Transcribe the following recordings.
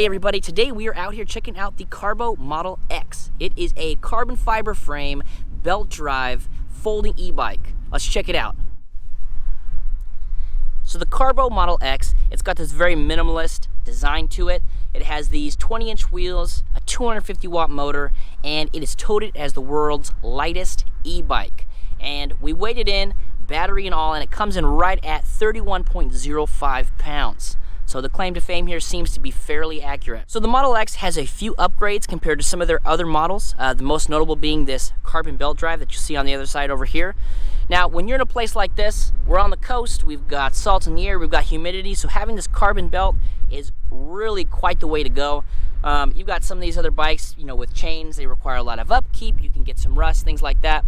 Hey everybody, today we are out here checking out the Carbo Model X. It is a carbon fiber frame, belt drive, folding e-bike. Let's check it out. So the Carbo Model X, it's got this very minimalist design to it. It has these 20-inch wheels, a 250-watt motor, and it is touted as the world's lightest e-bike. And we weighed it in, battery and all, and it comes in right at 31.05 pounds. So the claim to fame here seems to be fairly accurate. So the Model X has a few upgrades compared to some of their other models, the most notable being this carbon belt drive that you see on the other side over here. Now, when you're in a place like this, we're on the coast, we've got salt in the air, we've got humidity, so having this carbon belt is really quite the way to go. You've got some of these other bikes, with chains, they require a lot of upkeep, you can get some rust, things like that.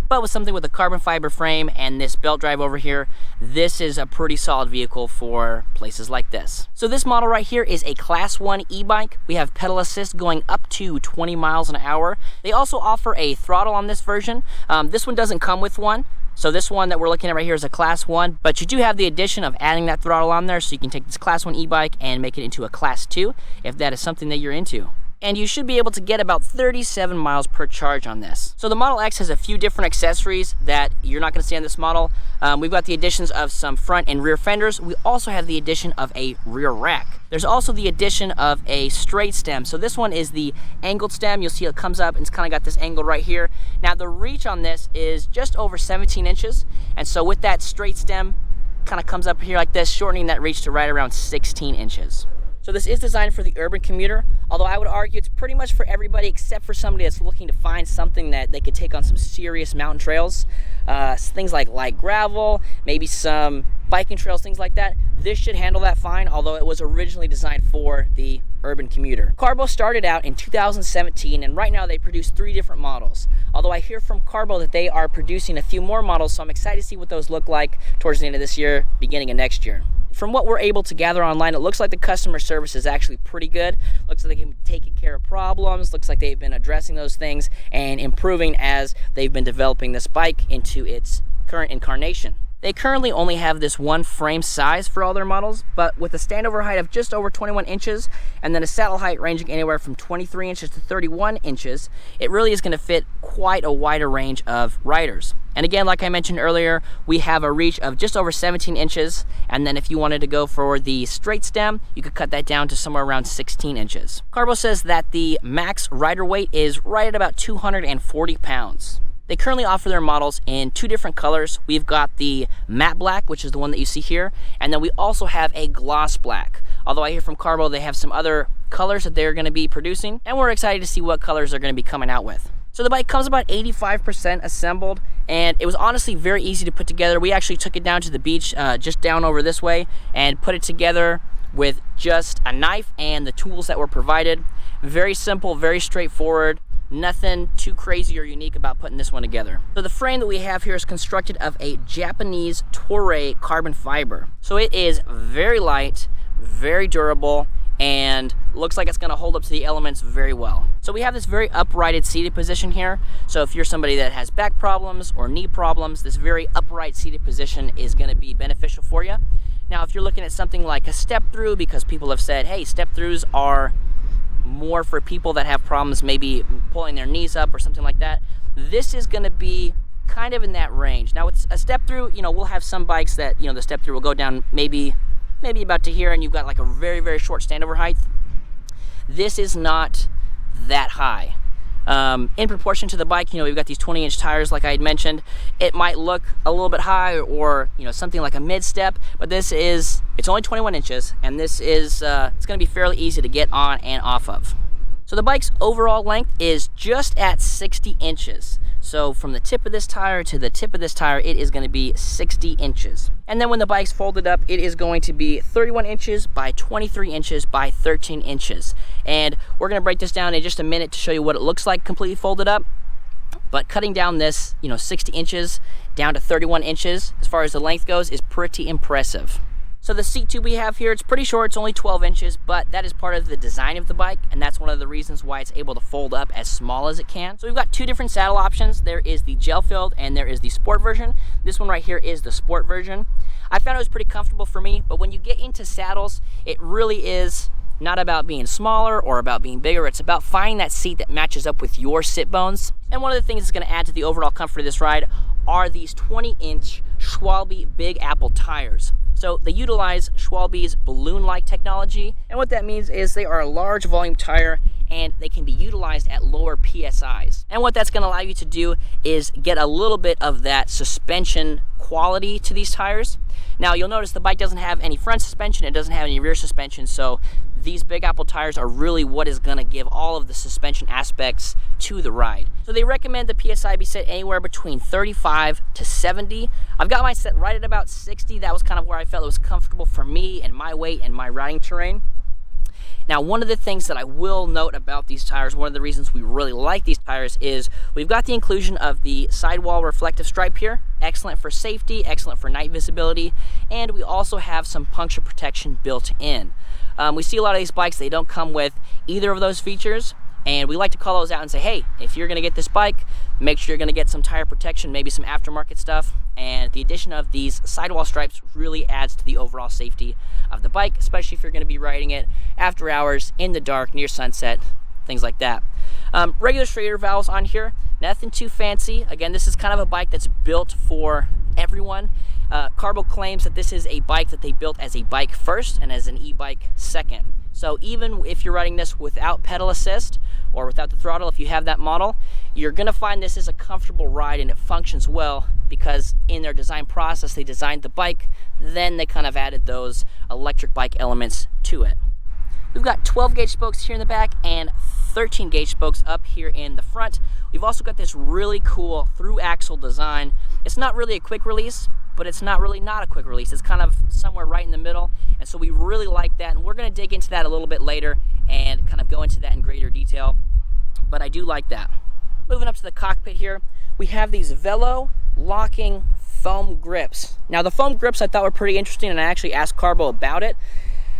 But with something with a carbon fiber frame and this belt drive over here, this is a pretty solid vehicle for places like this. So this model right here is a Class 1 e-bike. We have pedal assist going up to 20 miles an hour. They also offer a throttle on this version. This one doesn't come with one. So this one that we're looking at right here is a Class 1, but you do have the addition of adding that throttle on there, so you can take this Class 1 e-bike and make it into a Class 2 if that is something that you're into. And you should be able to get about 37 miles per charge on this. So the Model X has a few different accessories that you're not gonna see on this model. We've got the additions of some front and rear fenders. We also have the addition of a rear rack. There's also the addition of a straight stem. So this one is the angled stem. You'll see it comes up and it's kind of got this angle right here. Now the reach on this is just over 17 inches. And so with that straight stem, kind of comes up here like this, shortening that reach to right around 16 inches. So this is designed for the urban commuter, although I would argue it's pretty much for everybody except for somebody that's looking to find something that they could take on some serious mountain trails. Things like light gravel, maybe some biking trails, things like that. This should handle that fine, although it was originally designed for the urban commuter. Carbo started out in 2017, and right now they produce 3 different models. Although I hear from Carbo that they are producing a few more models, so I'm excited to see what those look like towards the end of this year, beginning of next year. From what we're able to gather online, it looks like the customer service is actually pretty good. Looks like they've been taking care of problems. Looks like they've been addressing those things and improving as they've been developing this bike into its current incarnation. They currently only have this one frame size for all their models, but with a standover height of just over 21 inches and then a saddle height ranging anywhere from 23 inches to 31 inches, it really is going to fit quite a wider range of riders. And again, like I mentioned earlier, we have a reach of just over 17 inches, and then if you wanted to go for the straight stem, you could cut that down to somewhere around 16 inches. Carbo says that the max rider weight is right at about 240 pounds. They currently offer their models in 2 different colors. We've got the matte black, which is the one that you see here, and then we also have a gloss black. Although I hear from Carbo they have some other colors that they're going to be producing, and we're excited to see what colors they're going to be coming out with. So the bike comes about 85% assembled, and it was honestly very easy to put together. We actually took it down to the beach, just down over this way, and put it together with just a knife and the tools that were provided. Very simple, very straightforward. Nothing too crazy or unique about putting this one together. So the frame that we have here is constructed of a Japanese Toray carbon fiber. So it is very light, very durable, and looks like it's going to hold up to the elements very well. So we have this very uprighted seated position here. So if you're somebody that has back problems or knee problems, this very upright seated position is going to be beneficial for you. Now if you're looking at something like a step through, because people have said, hey, step throughs are more for people that have problems maybe pulling their knees up or something like that, this is going to be kind of in that range. Now it's a step through, we'll have some bikes that the step through will go down maybe about to here, and you've got like a very, very short standover height. This is not that high. In proportion to the bike, we've got these 20-inch tires like I had mentioned. It might look a little bit high or something like a mid-step, but it's only 21 inches, and this is it's going to be fairly easy to get on and off of. So the bike's overall length is just at 60 inches. So from the tip of this tire to the tip of this tire, it is going to be 60 inches. And then when the bike's folded up, it is going to be 31 inches by 23 inches by 13 inches. And we're going to break this down in just a minute to show you what it looks like completely folded up. But cutting down this, 60 inches down to 31 inches, as far as the length goes, is pretty impressive. So the seat tube we have here, it's pretty short, it's only 12 inches, but that is part of the design of the bike, and that's one of the reasons why it's able to fold up as small as it can. So we've got 2 different saddle options. There is the gel filled and there is the sport version. This one right here is the sport version. I found it was pretty comfortable for me, but when you get into saddles, it really is not about being smaller or about being bigger. It's about finding that seat that matches up with your sit bones. And one of the things that's going to add to the overall comfort of this ride are these 20-inch Schwalbe Big Apple tires. So they utilize Schwalbe's balloon-like technology, and what that means is they are a large volume tire and they can be utilized at lower PSIs. And what that's going to allow you to do is get a little bit of that suspension quality to these tires. Now you'll notice the bike doesn't have any front suspension, it doesn't have any rear suspension, so these Big Apple tires are really what is going to give all of the suspension aspects to the ride. So they recommend the PSI be set anywhere between 35 to 70. I've got mine set right at about 60. That was kind of where I felt it was comfortable for me and my weight and my riding terrain. Now, one of the things that I will note about these tires, one of the reasons we really like these tires, is we've got the inclusion of the sidewall reflective stripe here. Excellent for safety, excellent for night visibility, and we also have some puncture protection built in. We see a lot of these bikes, they don't come with either of those features, and we like to call those out and say, hey, if you're going to get this bike, make sure you're going to get some tire protection, maybe some aftermarket stuff. And the addition of these sidewall stripes really adds to the overall safety of the bike, especially if you're going to be riding it after hours, in the dark, near sunset, things like that. Regular straighter valves on here, nothing too fancy. Again, this is kind of a bike that's built for everyone. Carbo claims that this is a bike that they built as a bike first and as an e-bike second. So even if you're riding this without pedal assist or without the throttle, if you have that model, you're gonna find this is a comfortable ride and it functions well because in their design process, they designed the bike, then they kind of added those electric bike elements to it. We've got 12 gauge spokes here in the back and 13 gauge spokes up here in the front. We've also got this really cool through axle design. It's not really a quick release, but it's not really not a quick release. It's kind of somewhere right in the middle. And so we really like that. And we're gonna dig into that a little bit later and kind of go into that in greater detail. But I do like that. Moving up to the cockpit here, we have these Velo locking foam grips. Now the foam grips I thought were pretty interesting, and I actually asked Carbo about it.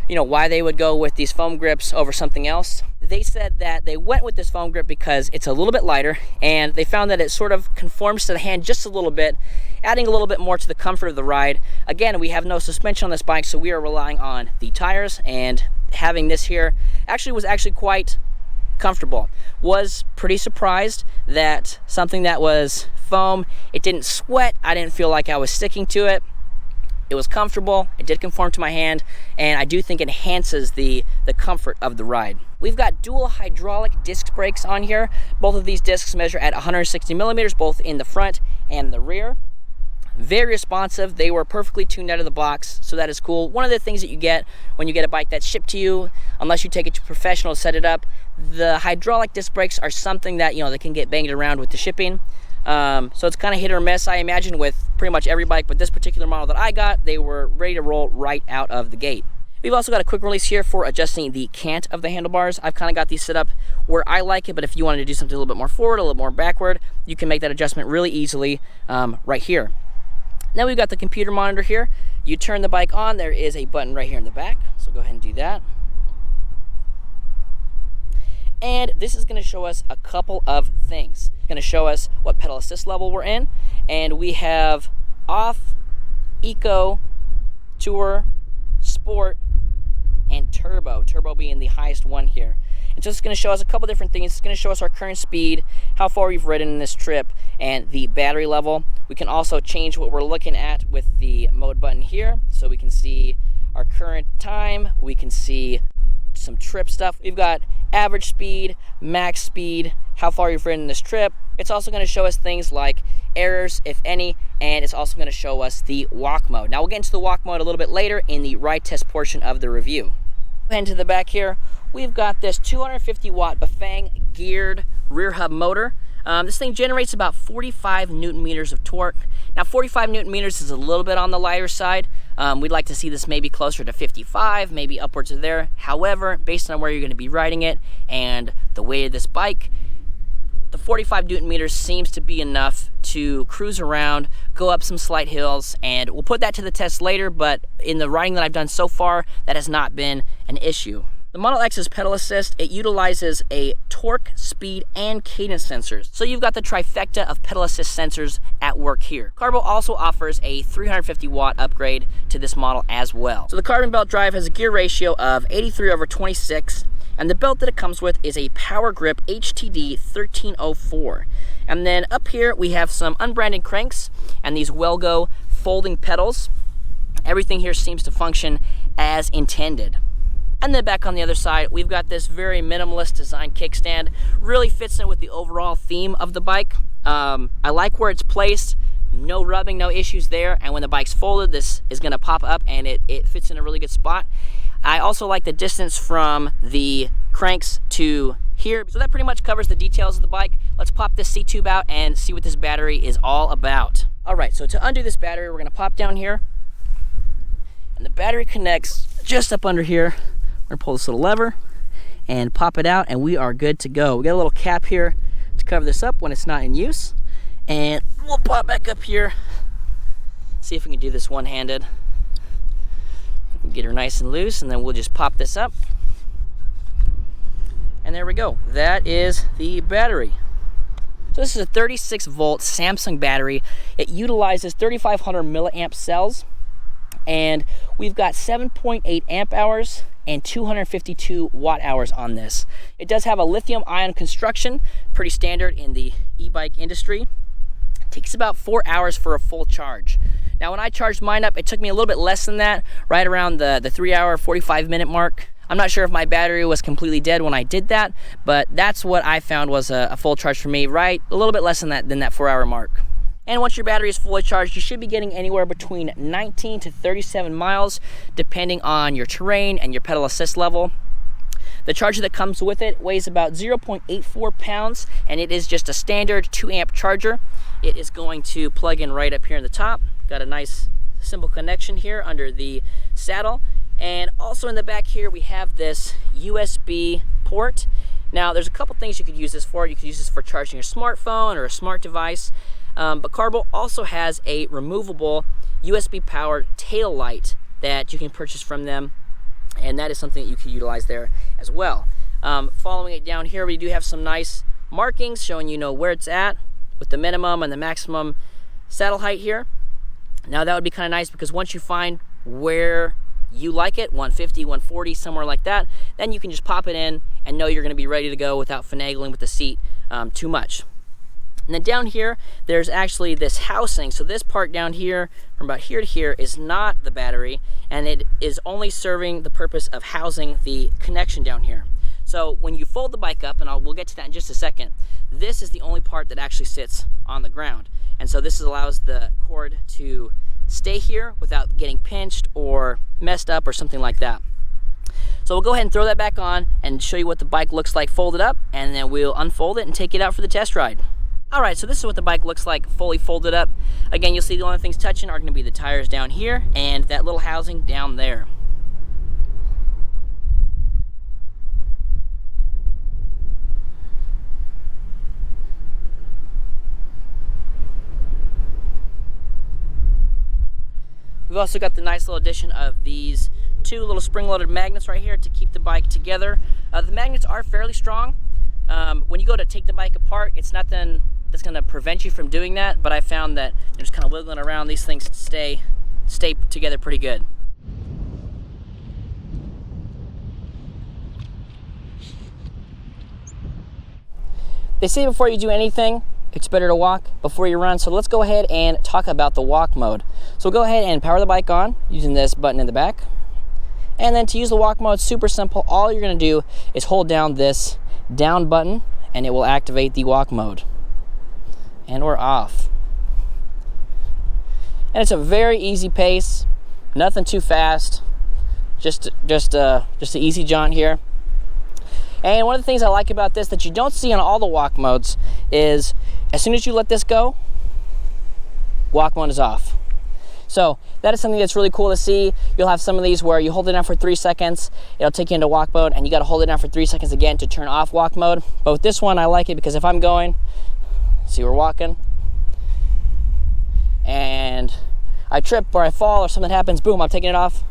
You know, why they would go with these foam grips over something else. They said that they went with this foam grip because it's a little bit lighter and they found that it sort of conforms to the hand just a little bit, adding a little bit more to the comfort of the ride. Again, we have no suspension on this bike, so we are relying on the tires, and having this here was actually quite comfortable. Was pretty surprised that something that was foam, it didn't sweat, I didn't feel like I was sticking to it. It was comfortable, it did conform to my hand, and I do think it enhances the comfort of the ride. We've got dual hydraulic disc brakes on here. Both of these discs measure at 160 millimeters, both in the front and the rear. Very responsive. They were perfectly tuned out of the box, so that is cool. One of the things that you get when you get a bike that's shipped to you, unless you take it to a professional to set it up, the hydraulic disc brakes are something that, you know, they can get banged around with the shipping. So it's kind of hit or miss, I imagine, with pretty much every bike, but this particular model that I got, they were ready to roll right out of the gate. We've also got a quick release here for adjusting the cant of the handlebars. I've kind of got these set up where I like it, but if you wanted to do something a little bit more forward, a little more backward, you can make that adjustment really easily right here. Now we've got the computer monitor here. You turn the bike on, there is a button right here in the back, so go ahead and do that. And this is going to show us a couple of things. It's going to show us what pedal assist level we're in, and we have off, eco, tour, sport, and turbo. Turbo being the highest one here. And so it's going to show us a couple different things. It's going to show us our current speed, how far we've ridden in this trip, and the battery level. We can also change what we're looking at with the mode button here, so we can see our current time. We can see some trip stuff. We've got average speed, max speed, how far you've ridden this trip. It's also going to show us things like errors, if any, and it's also going to show us the walk mode. Now we'll get into the walk mode a little bit later in the ride test portion of the review. Head to the back here, we've got this 250 watt Bafang geared rear hub motor. This thing generates about 45 newton meters of torque. Now 45 newton meters is a little bit on the lighter side. We'd like to see this maybe closer to 55, maybe upwards of there. However, based on where you're going to be riding it and the weight of this bike, the 45 newton meters seems to be enough to cruise around, go up some slight hills, and we'll put that to the test later, but in the riding that I've done so far, that has not been an issue. The Model X's pedal assist, it utilizes a torque, speed, and cadence sensors. So you've got the trifecta of pedal assist sensors at work here. Carbo also offers a 350 watt upgrade to this model as well. So the carbon belt drive has a gear ratio of 83/26, and the belt that it comes with is a Power Grip HTD 1304. And then up here we have some unbranded cranks and these Welgo folding pedals. Everything here seems to function as intended. And then back on the other side, we've got this very minimalist design kickstand. Really fits in with the overall theme of the bike. I like where it's placed. No rubbing, no issues there. And when the bike's folded, this is gonna pop up and it fits in a really good spot. I also like the distance from the cranks to here. So that pretty much covers the details of the bike. Let's pop this C-tube out and see what this battery is all about. All right, so to undo this battery, we're gonna pop down here. And the battery connects just up under here. We're gonna pull this little lever and pop it out, and we are good to go. We got a little cap here to cover this up when it's not in use. And we'll pop back up here. See if we can do this one-handed. Get her nice and loose, and then we'll just pop this up. And there we go. That is the battery. So this is a 36 volt Samsung battery. It utilizes 3500 milliamp cells, and we've got 7.8 amp hours and 252 watt hours on this. It does have a lithium-ion construction, pretty standard in the e-bike industry. It takes about 4 hours for a full charge. Now when I charged mine up, it took me a little bit less than that, right around the 3 hour, 45 minute mark. I'm not sure if my battery was completely dead when I did that, but that's what I found was a full charge for me, right? A little bit less than that 4 hour mark. And once your battery is fully charged, you should be getting anywhere between 19 to 37 miles, depending on your terrain and your pedal assist level. The charger that comes with it weighs about 0.84 pounds, and it is just a standard 2 amp charger. It is going to plug in right up here in the top. Got a nice simple connection here under the saddle. And also in the back here, we have this USB port. Now, there's a couple things you could use this for. You could use this for charging your smartphone or a smart device. But Carbo also has a removable USB-powered tail light that you can purchase from them, and that is something that you can utilize there as well. Following it down here, we do have some nice markings showing you know where it's at with the minimum and the maximum saddle height here. Now that would be kind of nice because once you find where you like it, 150, 140, somewhere like that, then you can just pop it in and know you're going to be ready to go without finagling with the seat too much. And then down here, there's actually this housing. So this part down here, from about here to here, is not the battery, and it is only serving the purpose of housing the connection down here. So when you fold the bike up, and we'll get to that in just a second, this is the only part that actually sits on the ground. And so this allows the cord to stay here without getting pinched or messed up or something like that. So we'll go ahead and throw that back on and show you what the bike looks like folded up, and then we'll unfold it and take it out for the test ride. Alright, so this is what the bike looks like fully folded up. Again, you'll see the only things touching are going to be the tires down here and that little housing down there. We've also got the nice little addition of these two little spring-loaded magnets right here to keep the bike together. The magnets are fairly strong. When you go to take the bike apart, it's nothing that's going to prevent you from doing that, but I found that just kind of wiggling around, these things stay together pretty good. They say before you do anything, it's better to walk before you run, so let's go ahead and talk about the walk mode. So we'll go ahead and power the bike on using this button in the back. And then to use the walk mode, super simple. All you're going to do is hold down this down button and it will activate the walk mode. And we're off. And it's a very easy pace, nothing too fast, just an easy jaunt here. And one of the things I like about this that you don't see on all the walk modes is as soon as you let this go, walk mode is off. So that is something that's really cool to see. You'll have some of these where you hold it down for 3 seconds, it'll take you into walk mode, and you got to hold it down for 3 seconds again to turn off walk mode. But with this one, I like it because if I'm going, see, we're walking, and I trip or I fall or something happens, boom, I'm taking it off.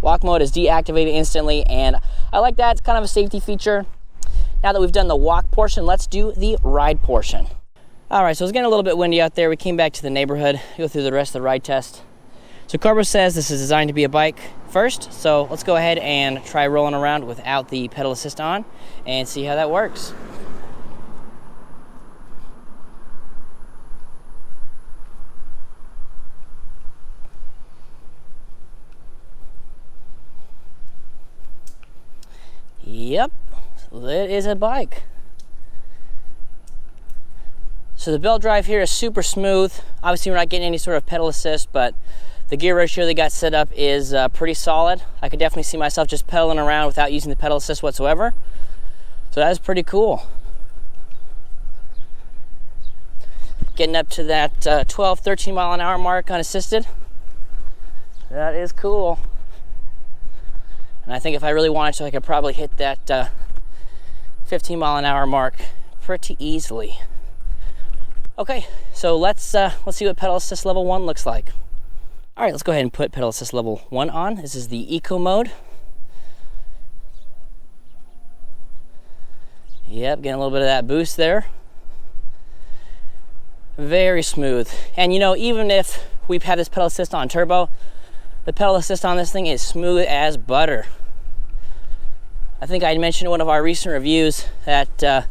Walk mode is deactivated instantly, and I like that. It's kind of a safety feature. Now that we've done the walk portion, let's do the ride portion. All right, so it's getting a little bit windy out there. We came back to the neighborhood, go through the rest of the ride test. So Carbo says this is designed to be a bike first, so let's go ahead and try rolling around without the pedal assist on and see how that works. Yep, it is a bike. So the belt drive here is super smooth. Obviously we're not getting any sort of pedal assist, but the gear ratio they got set up is pretty solid. I could definitely see myself just pedaling around without using the pedal assist whatsoever. So that is pretty cool. Getting up to that 12, 13 mile an hour mark unassisted. That is cool. And I think if I really wanted to, I could probably hit that 15 mile an hour mark pretty easily. Okay, so let's see what pedal assist level 1 looks like. All right, let's go ahead and put pedal assist level 1 on. This is the eco mode. Yep, getting a little bit of that boost there. Very smooth. And you know, even if we've had this pedal assist on turbo, the pedal assist on this thing is smooth as butter. I think I mentioned in one of our recent reviews that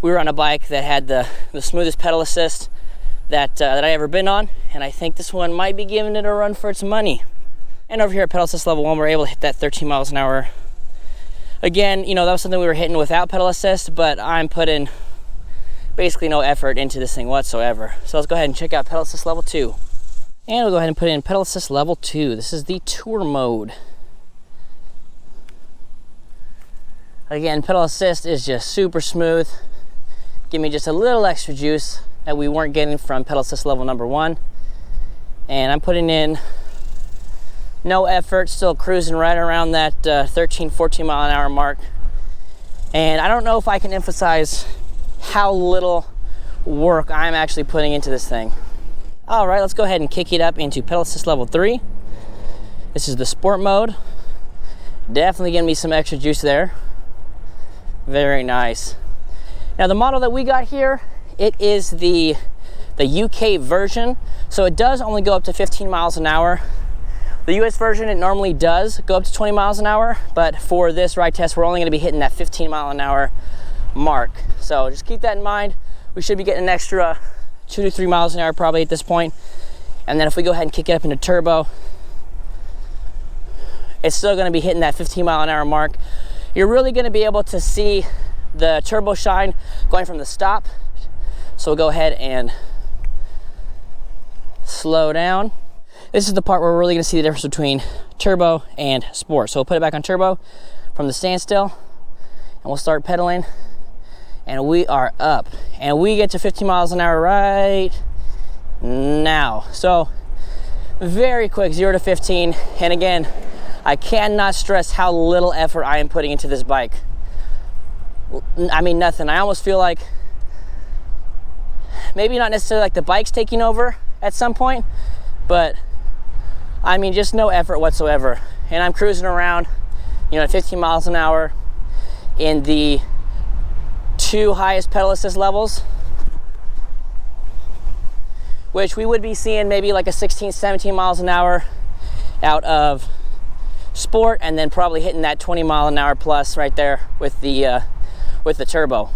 we were on a bike that had the smoothest pedal assist that I ever been on, and I think this one might be giving it a run for its money. And over here at pedal assist level 1, we're able to hit that 13 miles an hour. Again, you know, that was something we were hitting without pedal assist, but I'm putting basically no effort into this thing whatsoever. So let's go ahead and check out pedal assist level 2. And we'll go ahead and put in pedal assist level 2. This is the tour mode. Again, pedal assist is just super smooth. Give me just a little extra juice that we weren't getting from pedal assist level number 1. And I'm putting in no effort, still cruising right around that 13, 14 mile an hour mark. And I don't know if I can emphasize how little work I'm actually putting into this thing. All right, let's go ahead and kick it up into pedal assist level 3. This is the sport mode. Definitely giving me some extra juice there. Very nice. Now the model that we got here, it is the UK version, so it does only go up to 15 miles an hour. The US version, it normally does go up to 20 miles an hour, but for this ride test, we're only gonna be hitting that 15 mile an hour mark. So just keep that in mind. We should be getting an extra 2 to 3 miles an hour probably at this point. And then if we go ahead and kick it up into turbo, it's still gonna be hitting that 15 mile an hour mark. You're really gonna be able to see the turbo shine going from the stop. So we'll go ahead and slow down. This is the part where we're really gonna see the difference between turbo and sport. So we'll put it back on turbo from the standstill, and we'll start pedaling, and we are up. And we get to 15 miles an hour right now. So very quick, 0 to 15. And again, I cannot stress how little effort I am putting into this bike. I mean, nothing. I almost feel like maybe not necessarily like the bike's taking over at some point, but I mean, just no effort whatsoever. And I'm cruising around, you know, at 15 miles an hour in the 2 highest pedal assist levels, which we would be seeing maybe like a 16, 17 miles an hour out of sport, and then probably hitting that 20 mile an hour plus right there with the turbo.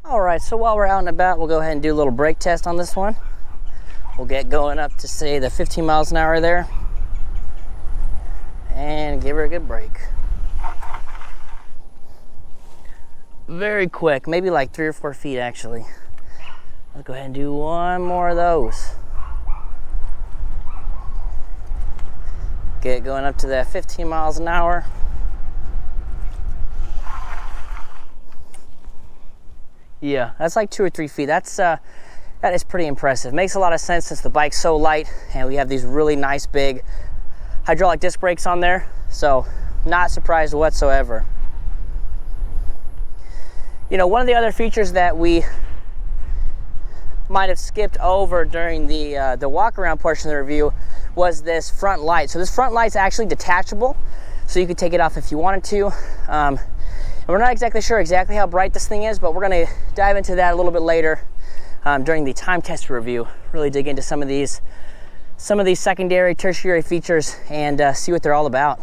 All right, so while we're out and about, we'll go ahead and do a little brake test on this one. We'll get going up to say the 15 miles an hour there and give her a good brake. Very quick, maybe like 3 or 4 feet actually. Let's go ahead and do one more of those. Get going up to that 15 miles an hour. Yeah, that's like 2 or 3 feet. That is pretty impressive. Makes a lot of sense since the bike's so light and we have these really nice big hydraulic disc brakes on there. So not surprised whatsoever. You know, one of the other features that we might have skipped over during the walk around portion of the review was this front light. So this front light's actually detachable. so you could take it off if you wanted to. And we're not exactly sure how bright this thing is, but we're gonna dive into that a little bit later during the time test review. Really dig into some of these secondary, tertiary features and see what they're all about.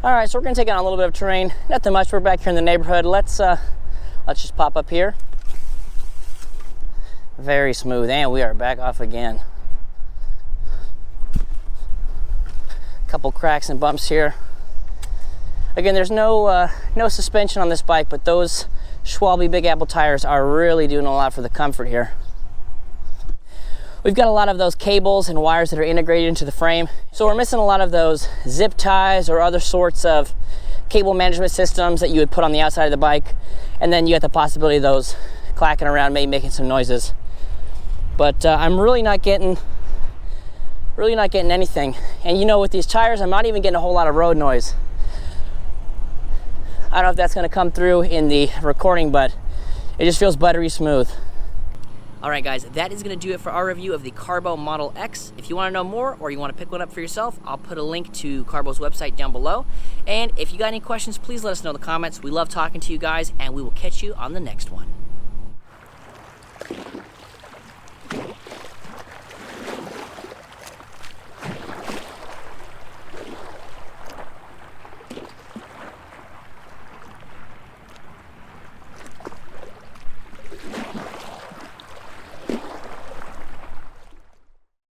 All right, so we're gonna take on a little bit of terrain. Nothing much, we're back here in the neighborhood. Let's just pop up here. Very smooth, and we are back off again. Couple cracks and bumps here. Again, there's no suspension on this bike, but those Schwalbe Big Apple tires are really doing a lot for the comfort here. We've got a lot of those cables and wires that are integrated into the frame, so we're missing a lot of those zip ties or other sorts of cable management systems that you would put on the outside of the bike, and then you have the possibility of those clacking around, maybe making some noises. But I'm really not getting anything. And you know, with these tires, I'm not even getting a whole lot of road noise. I don't know if that's going to come through in the recording, but it just feels buttery smooth. All right, guys, that is going to do it for our review of the Carbo Model X. If you want to know more or you want to pick one up for yourself, I'll put a link to Carbo's website down below. And if you got any questions, please let us know in the comments. We love talking to you guys, and we will catch you on the next one.